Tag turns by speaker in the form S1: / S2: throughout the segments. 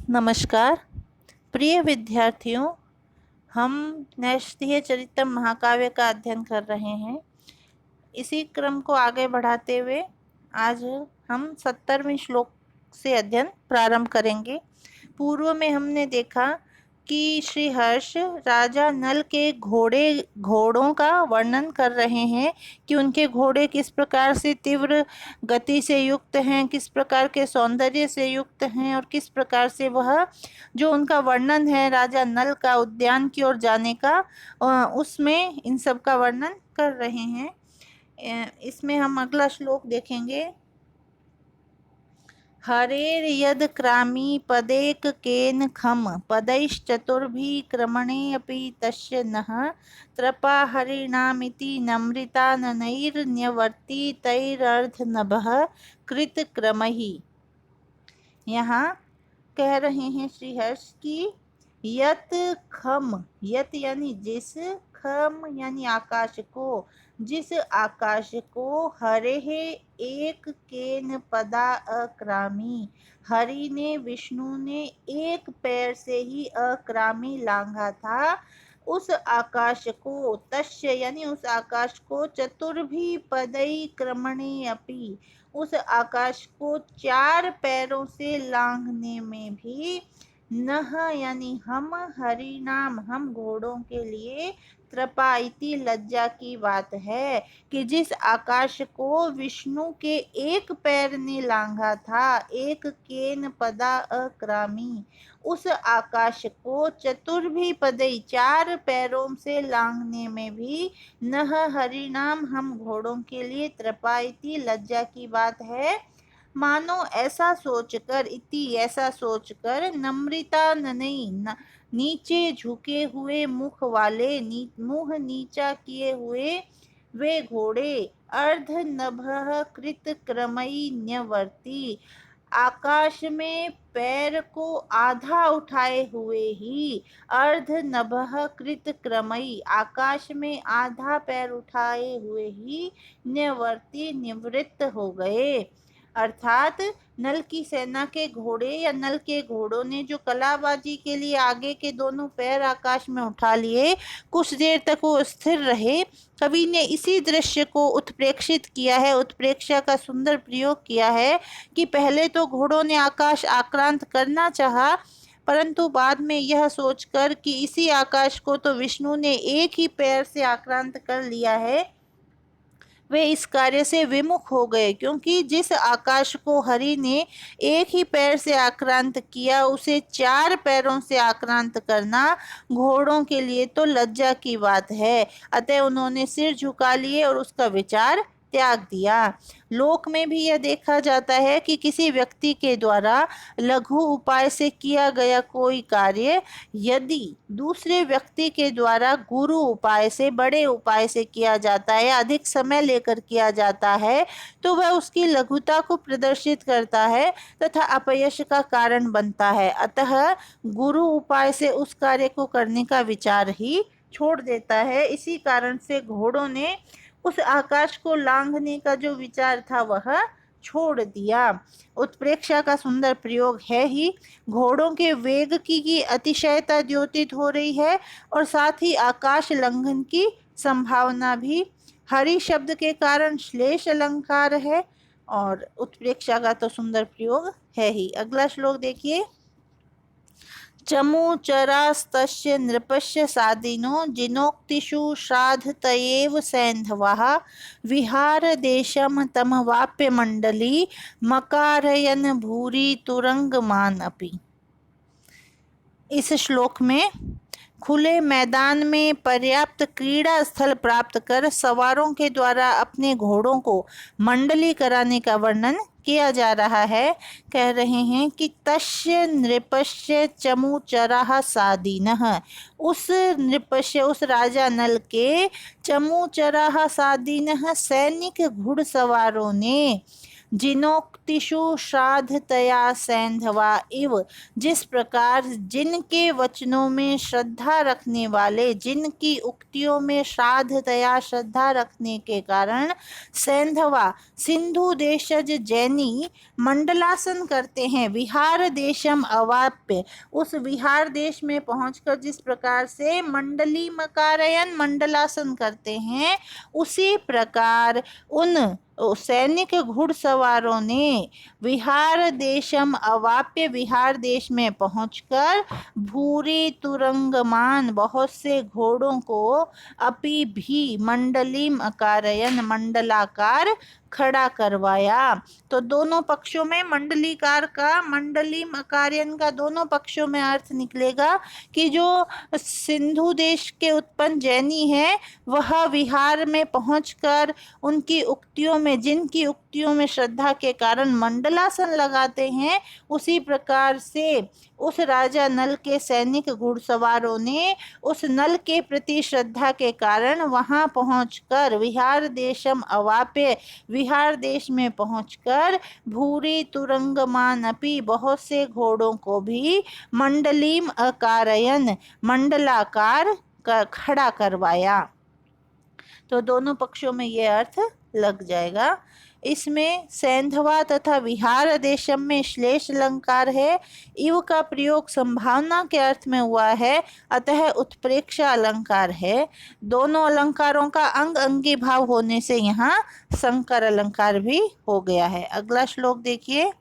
S1: नमस्कार प्रिय विद्यार्थियों। हम नैषधीय चरितम महाकाव्य का अध्ययन कर रहे हैं। इसी क्रम को आगे बढ़ाते हुए आज हम 70वें श्लोक से अध्ययन प्रारंभ करेंगे। पूर्व में हमने देखा कि श्री हर्ष राजा नल के घोड़ों का वर्णन कर रहे हैं कि उनके घोड़े किस प्रकार से तीव्र गति से युक्त हैं, किस प्रकार के सौंदर्य से युक्त हैं और किस प्रकार से वह जो उनका वर्णन है राजा नल का उद्यान की ओर जाने का, उसमें इन सब का वर्णन कर रहे हैं। इसमें हम अगला श्लोक देखेंगे। हरेर यद क्रामी पदेक केन खम पदैश्चतुर्भि क्रमणेऽपि तस्य नः त्रपा हरिणामिति नम्रिताननैर्न्यवर्ति तैरर्धनभः कृतक्रमैः। यहाँ कह रहे हैं श्री हर्ष की यत खम, यत यानी जिस, खम यानी आकाश को, जिस आकाश को हरे एक केन पदा अक्रामी, हरि ने विष्णु ने एक पैर से ही अक्रामी लांघा था, उस आकाश को, तस्य यानी उस आकाश को, चतुर्भी पदई क्रमणे अपि, उस आकाश को 4 पैरों से लांघने में भी, नह यानी हम, हरिनाम हम घोड़ों के लिए, त्रपाइति लज्जा की बात है कि जिस आकाश को विष्णु के एक पैर ने लांघा था, एक केन पदा अक्रामी, उस आकाश को चतुर्भी पदई 4 पैरों से लांघने में भी, नह हरिनाम हम घोड़ों के लिए, त्रपाइति लज्जा की बात है। मानो ऐसा सोचकर, इति ऐसा सोचकर, नम्रिता ननई नीचे झुके हुए मुख वाले, मुंह नीचा किए हुए वे घोड़े, अर्ध नभः कृत क्रमई न्यवर्ती, आकाश में पैर को आधा उठाए हुए ही, अर्ध नभः कृत क्रमई आकाश में आधा पैर उठाए हुए ही, न्यवर्ती निवृत्त हो गए। अर्थात नल की सेना के घोड़े या नल के घोड़ों ने जो कलाबाजी के लिए आगे के दोनों पैर आकाश में उठा लिए, कुछ देर तक वो स्थिर रहे। कवि ने इसी दृश्य को उत्प्रेक्षित किया है, उत्प्रेक्षा का सुंदर प्रयोग किया है कि पहले तो घोड़ों ने आकाश आक्रांत करना चाहा, परंतु बाद में यह सोचकर कि इसी आकाश को तो विष्णु ने एक ही पैर से आक्रांत कर लिया है, वे इस कार्य से विमुख हो गए, क्योंकि जिस आकाश को हरि ने एक ही पैर से आक्रांत किया, उसे 4 पैरों से आक्रांत करना घोड़ों के लिए तो लज्जा की बात है। अतः उन्होंने सिर झुका लिए और उसका विचार त्याग दिया। लोक में भी यह देखा जाता है कि किसी व्यक्ति के द्वारा लघु उपाय से किया गया कोई कार्य यदि दूसरे व्यक्ति के द्वारा गुरु उपाय से, बड़े उपाय से किया जाता है, अधिक समय लेकर किया जाता है, तो वह उसकी लघुता को प्रदर्शित करता है तथा अपयश का कारण बनता है। अतः गुरु उपाय से उस कार्य को करने का विचार ही छोड़ देता है। इसी कारण से घोड़ों ने उस आकाश को लांघने का जो विचार था वह छोड़ दिया। उत्प्रेक्षा का सुंदर प्रयोग है ही, घोड़ों के वेग की अतिशयता द्योतित हो रही है और साथ ही आकाश लंघन की संभावना भी। हरि शब्द के कारण श्लेष अलंकार है और उत्प्रेक्षा का तो सुंदर प्रयोग है ही। अगला श्लोक देखिए। चमूचरास्तस्य नृपस्य सादिनो जिनोक्तिषु श्राद्धतयेव सैन्धवः विहारदेशं तमवाप्यमण्डली मकारयन् भूरि तुरंगमान अपि। इस श्लोक में खुले मैदान में पर्याप्त क्रीड़ा स्थल प्राप्त कर सवारों के द्वारा अपने घोड़ों को मंडली कराने का वर्णन किया जा रहा है। कह रहे हैं कि तस्य नृपस्य चमूचराः सादीनः, उस नृपस्य उस राजा नल के चमूचराः सादीनः सैनिक घुड़सवारों ने जिनोक्तिषु श्राद्धतया सैंधवा इव, जिस प्रकार जिनके वचनों में श्रद्धा रखने वाले, जिनकी उक्तियों में श्राद्धतया श्रद्धा रखने के कारण सैंधवा सिंधु देशज जैनी मंडलासन करते हैं। विहार देशम अवाप्य, उस विहार देश में पहुंचकर जिस प्रकार से मंडली मकारयन मंडलासन करते हैं, उसी प्रकार उन सैनिक घुड़सवारों ने विहार देशम अवाप्य, विहार देश में पहुंचकर भूरी तुरंगमान, बहुत से घोड़ों को अपि भी मंडलीम अकारयन, मंडलाकार खड़ा करवाया। तो दोनों पक्षों में मंडलीकार का, मंडलीम अकारयन का दोनों पक्षों में अर्थ निकलेगा कि जो सिंधु देश के उत्पन्न जैनी है, वह विहार में पहुंचकर उनकी उक्तियों में, जिनकी उक्तियों में श्रद्धा के कारण मंडलासन लगाते हैं, उसी प्रकार से उस राजा नल के सैनिक घुड़सवारों ने उस नल के प्रति श्रद्धा के कारण वहां पहुंचकर विहार देशम अवाप्य, विहार देश में पहुंचकर भूरी तुरंगमान अपि, बहुत से घोड़ों को भी मंडलीम अकारयन, मंडलाकार खड़ा करवाया। तो दोनों पक्षों में ये अर्थ लग जाएगा। इसमें सैंधवा तथा विहार देशम में श्लेष अलंकार है। इव का प्रयोग संभावना के अर्थ में हुआ है, अतः उत्प्रेक्षा अलंकार है। दोनों अलंकारों का अंग अंगी भाव होने से यहाँ संकर अलंकार भी हो गया है। अगला श्लोक देखिए।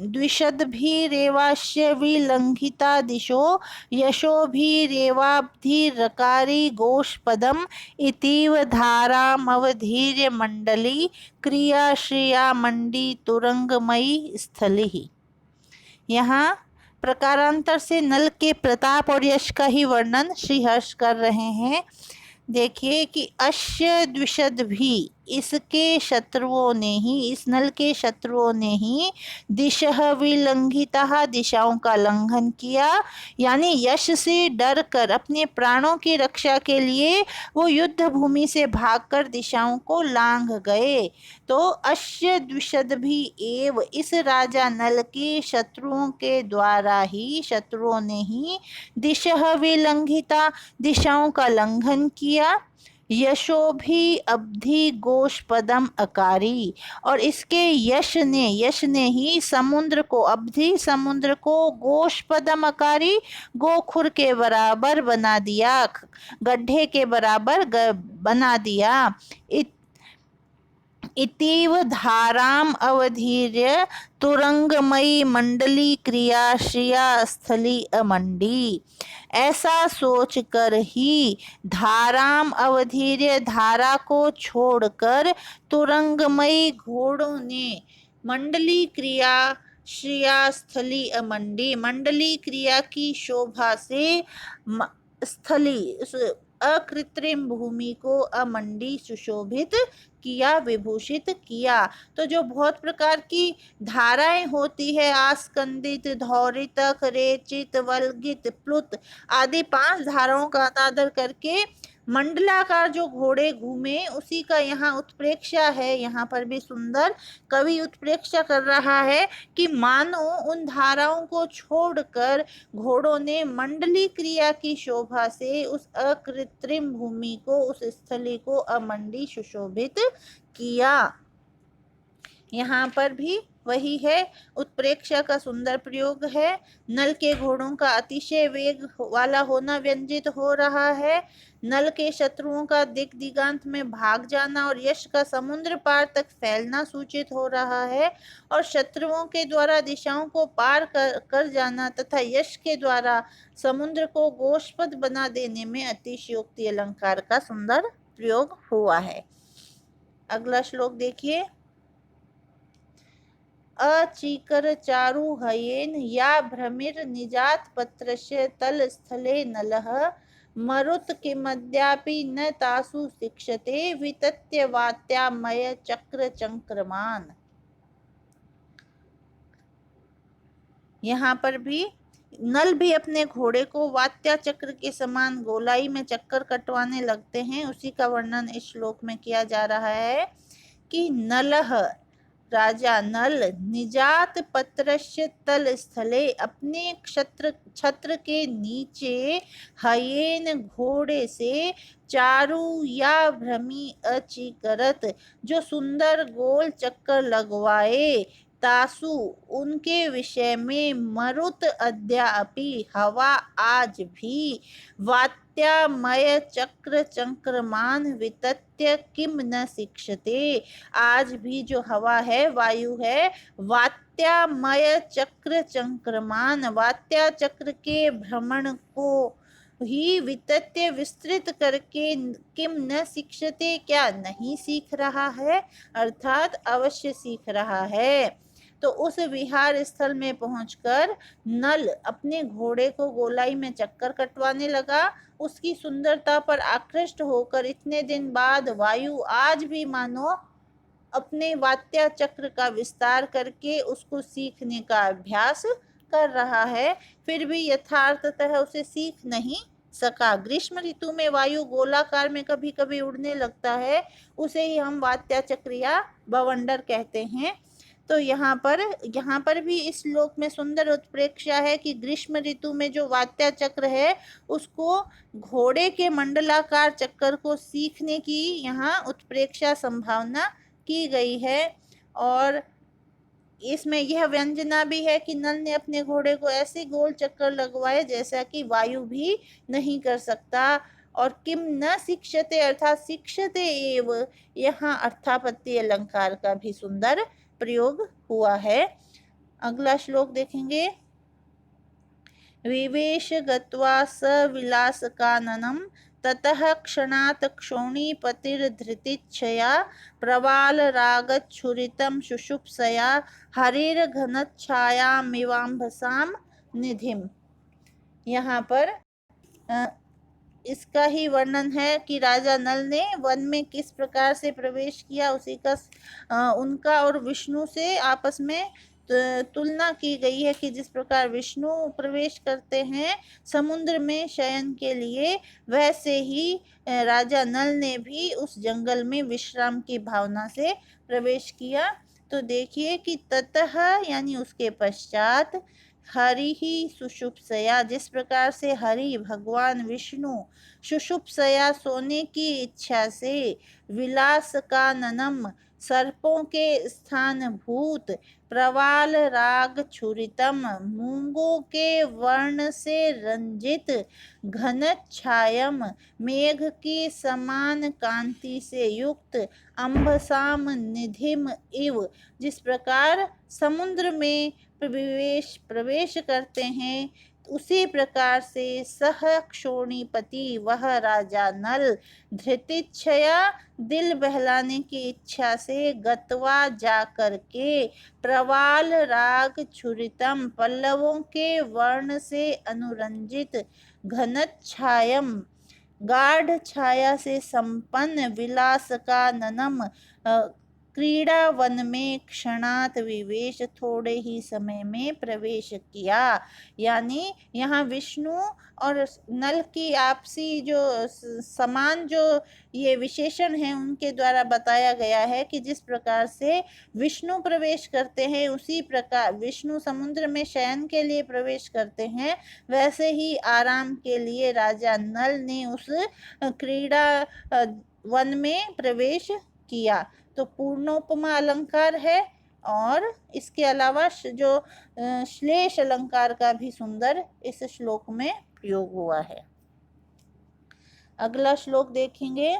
S1: द्विषद्भिरेवास्य विलंघिता दिशो यशोभिरेवाब्धिरकारि गोष्पदम् इतीव धारामवधीर्य मंडली क्रिया श्रिया मंडी तुरंगमयी स्थली। यहाँ प्रकारांतर से नल के प्रताप और यश का ही वर्णन श्री हर्ष कर रहे हैं। देखिए कि अश्य द्विषद भी, इसके शत्रुओं ने ही, इस नल के शत्रुओं ने ही दिशः विलंघिता, दिशाओं का लंघन किया, यानी यश से डर कर अपने प्राणों की रक्षा के लिए वो युद्ध भूमि से भागकर दिशाओं को लांघ गए। तो अश्य द्विषद भी एव, इस राजा नल के शत्रुओं के द्वारा ही, शत्रुओं ने ही दिशः विलंघिता, दिशाओं का लंघन किया। यशोभि अब्धि गोष्पदम अकारी, और इसके यश ने ही समुद्र को, अब्धि समुद्र को, गोष्पदम अकारी गोखुर के बराबर बना दिया, गड्ढे के बराबर बना दिया। इतीव धाराम अवधीर्य तुरंगमयी मंडली क्रिया श्रिया स्थली अमंडी, ऐसा सोचकर ही धाराम अवधीर्य, धारा को छोड़कर तुरंगमयी घोड़ों ने मंडली क्रिया श्रिया स्थली अमंडी, मंडली क्रिया की शोभा से स्थली, अकृत्रिम भूमि को अमंडी सुशोभित किया, विभूषित किया। तो जो बहुत प्रकार की धाराएं होती है, आस्कंदित, धौरितक, रेचित, वल्गित, प्लुत आदि 5 धाराओं का अनादर करके मंडलाकार जो घोड़े घूमे, उसी का यहाँ उत्प्रेक्षा है। यहाँ पर भी सुंदर कवि उत्प्रेक्षा कर रहा है कि मानो उन धाराओं को छोड़कर घोड़ों ने मंडली क्रिया की शोभा से उस अकृत्रिम भूमि को, उस स्थली को अमंडी सुशोभित किया। यहाँ पर भी वही है, उत्प्रेक्षा का सुंदर प्रयोग है। नल के घोड़ों का अतिशय वेग वाला होना व्यंजित हो रहा है, नल के शत्रुओं का दिग दिगांत में भाग जाना और यश का समुद्र पार तक फैलना सूचित हो रहा है, और शत्रुओं के द्वारा दिशाओं को पार कर जाना तथा यश के द्वारा समुद्र को गोष्पद बना देने में अतिशयोक्ति अलंकार का सुंदर प्रयोग हुआ है। अगला श्लोक देखिए। अचीकर चारु हयेन या भ्रमिर निजात पत्रस्य तल स्थले नलः मरुत किमद्यापि न तासु शिक्षते वितत्य वात्यामय चक्र चंक्रमान। यहाँ पर भी नल भी अपने घोड़े को वात्या चक्र के समान गोलाई में चक्कर कटवाने लगते हैं। उसी का वर्णन इस श्लोक में किया जा रहा है कि नलः, राजा नल, निजात पत्रस्य तल स्थले, अपने छत्र के नीचे हयेन घोड़े से चारु या भ्रमी अचिकरत, जो सुंदर गोल चक्कर लगवाए, तासु, उनके विषय में, मरुत अद्यापि, हवा आज भी, वात्यामय चक्र चंक्रमान वितत्य किम न शिक्षते, आज भी जो हवा है, वायु है, वात्यामय चक्र चंक्रमान, वात्या चक्र के भ्रमण को ही वितत्य विस्तृत करके, किम न शिक्षते, क्या नहीं सीख रहा है, अर्थात अवश्य सीख रहा है। तो उस विहार स्थल में पहुंचकर नल अपने घोड़े को गोलाई में चक्कर कटवाने लगा। उसकी सुंदरता पर आकृष्ट होकर इतने दिन बाद वायु आज भी मानो अपने वात्या चक्र का विस्तार करके उसको सीखने का अभ्यास कर रहा है, फिर भी यथार्थतः उसे सीख नहीं सका। ग्रीष्म ऋतु में वायु गोलाकार में कभी कभी उड़ने लगता है, उसे ही हम वात्या चक्र या बवंडर कहते हैं। तो यहाँ पर भी इस श्लोक में सुंदर उत्प्रेक्षा है कि ग्रीष्म ऋतु में जो वात्या चक्र है, उसको घोड़े के मंडलाकार चक्कर को सीखने की यहाँ उत्प्रेक्षा संभावना की गई है। और इसमें यह व्यंजना भी है कि नल ने अपने घोड़े को ऐसे गोल चक्कर लगवाए जैसा कि वायु भी नहीं कर सकता। और किम न शिक्षते अर्थात शिक्षते एव, यहाँ अर्थापत्ति अलंकार का भी सुंदर प्रयोग हुआ है। अगला श्लोक देखेंगे। विवेश गत्वा स विलासकाननम, ततः क्षणात् क्षोणीपतिर्धृतिच्छया, प्रवालरागच्छुरितं शुशुप्सया, हरिर्घनच्छायामिवाम्भसां निधिम। यहाँ पर इसका ही वर्णन है कि राजा नल ने वन में किस प्रकार से प्रवेश किया, उसी का उनका और विष्णु से आपस में तुलना की गई है कि जिस प्रकार विष्णु प्रवेश करते हैं समुद्र में शयन के लिए, वैसे ही राजा नल ने भी उस जंगल में विश्राम की भावना से प्रवेश किया। तो देखिए कि ततः यानी उसके पश्चात, हरि ही सुषुप्सया, जिस प्रकार से हरि भगवान विष्णु सुषुप्सया सोने की इच्छा से, विलास का ननम सर्पों के स्थान भूत, प्रवाल राग छुरितम मूंगों के वर्ण से रंजित, घनच्छायम मेघ की समान कांति से युक्त, अम्भसाम निधिम इव, जिस प्रकार समुद्र में प्रवेश करते हैं, उसी प्रकार से सह क्षोणीपति वह राजा नल, धृतिच्छया दिल बहलाने की इच्छा से, गत्वा जा करके, प्रवाल राग छुरितम पल्लवों के वर्ण से अनुरंजित, घनच्छायम गाढ़ छाया से संपन्न, विलास का ननम क्रीड़ा वन में क्षणात विवेश थोड़े ही समय में प्रवेश किया। यानी यहाँ विष्णु और नल की आपसी जो समान जो ये विशेषण है उनके द्वारा बताया गया है कि जिस प्रकार से विष्णु प्रवेश करते हैं, उसी प्रकार विष्णु समुद्र में शयन के लिए प्रवेश करते हैं, वैसे ही आराम के लिए राजा नल ने उस क्रीड़ा वन में प्रवेश किया। तो पूर्णोपमा अलंकार है और इसके अलावा जो श्लेष अलंकार का भी सुंदर इस श्लोक में प्रयोग हुआ है। अगला श्लोक देखेंगे।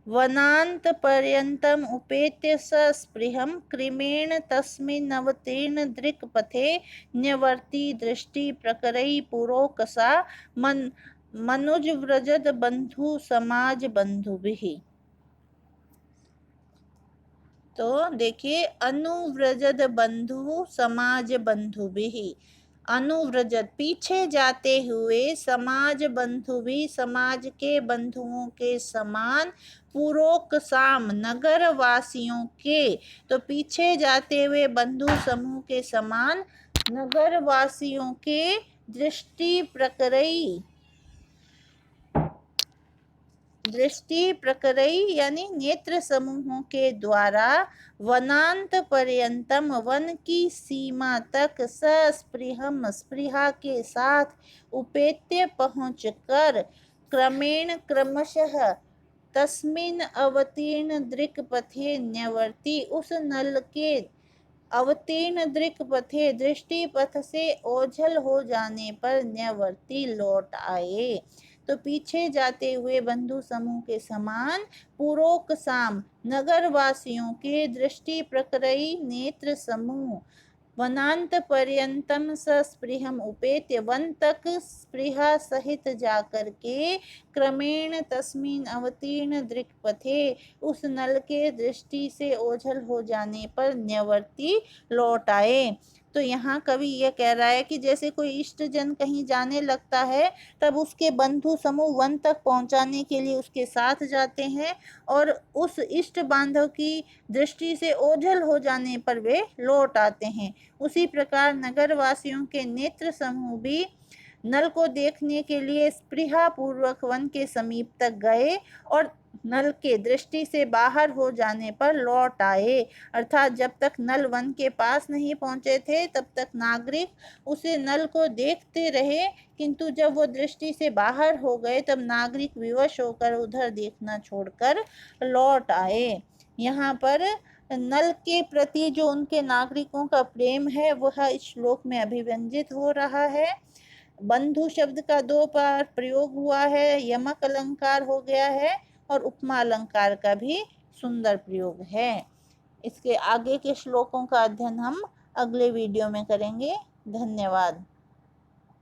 S1: वनांत पर्यंतम उपेत्य सस्पृहं, क्रिमेण तस्मिन्नवतीर्ण दृक्पथे, न्यवर्ति दृष्टि प्रकरै पुरोकसा, मनुज व्रजद बंधु समाज बंधुभिः। तो देखिए, अनुव्रजद बंधु समाज बंधुभिः, अनुव्रजद पीछे जाते हुए, समाज बंधु भी समाज के बंधुओं के समान, पुरोकसाम नगर वासियों के, तो पीछे जाते हुए बंधु समूह के समान, नगर वासियों के दृष्टि प्रकरई यानी नेत्र समूहों के द्वारा वनांत पर्यंतम वन की सीमा तक सस्पृहम स्पृहा के साथ उपेत्य पहुंचकर क्रमशः तस्मिन् अवतीर्ण दृक्पथे न्यवर्ति उस नल के अवतीर्ण दृक्पथे दृष्टि पथ से ओझल हो जाने पर न्यवर्ति लौट आए। तो पीछे जाते हुए बंधु समूह के समान पूर्वोक साम नगर वासियों के दृष्टि प्रकरई नेत्र समूह वनांत पर्यंतम सस्पृहम उपेत्य वन तक स्पृहा सहित जाकर के क्रमेण तस्मिन अवतीर्ण दृक्पथे उस नल के दृष्टि से ओझल हो जाने पर न्यवर्ति लौट आए। तो यहाँ कवि यह कह रहा है कि जैसे कोई इष्ट जन कहीं जाने लगता है तब उसके बंधु समूह वन तक पहुंचाने के लिए उसके साथ जाते हैं और उस इष्ट बांधव की दृष्टि से ओझल हो जाने पर वे लौट आते हैं। उसी प्रकार नगर वासियों के नेत्र समूह भी नल को देखने के लिए स्पृहा पूर्वक वन के समीप तक गए और नल के दृष्टि से बाहर हो जाने पर लौट आए। अर्थात जब तक नल वन के पास नहीं पहुंचे थे तब तक नागरिक उसे नल को देखते रहे, किंतु जब वो दृष्टि से बाहर हो गए तब नागरिक विवश होकर उधर देखना छोड़कर लौट आए। यहाँ पर नल के प्रति जो उनके नागरिकों का प्रेम है वह इस श्लोक में अभिव्यंजित हो रहा है। बंधु शब्द का दो बार प्रयोग हुआ है, यमक अलंकार हो गया है और उपमा अलंकार का भी सुंदर प्रयोग है। इसके आगे के श्लोकों का अध्ययन हम अगले वीडियो में करेंगे। धन्यवाद।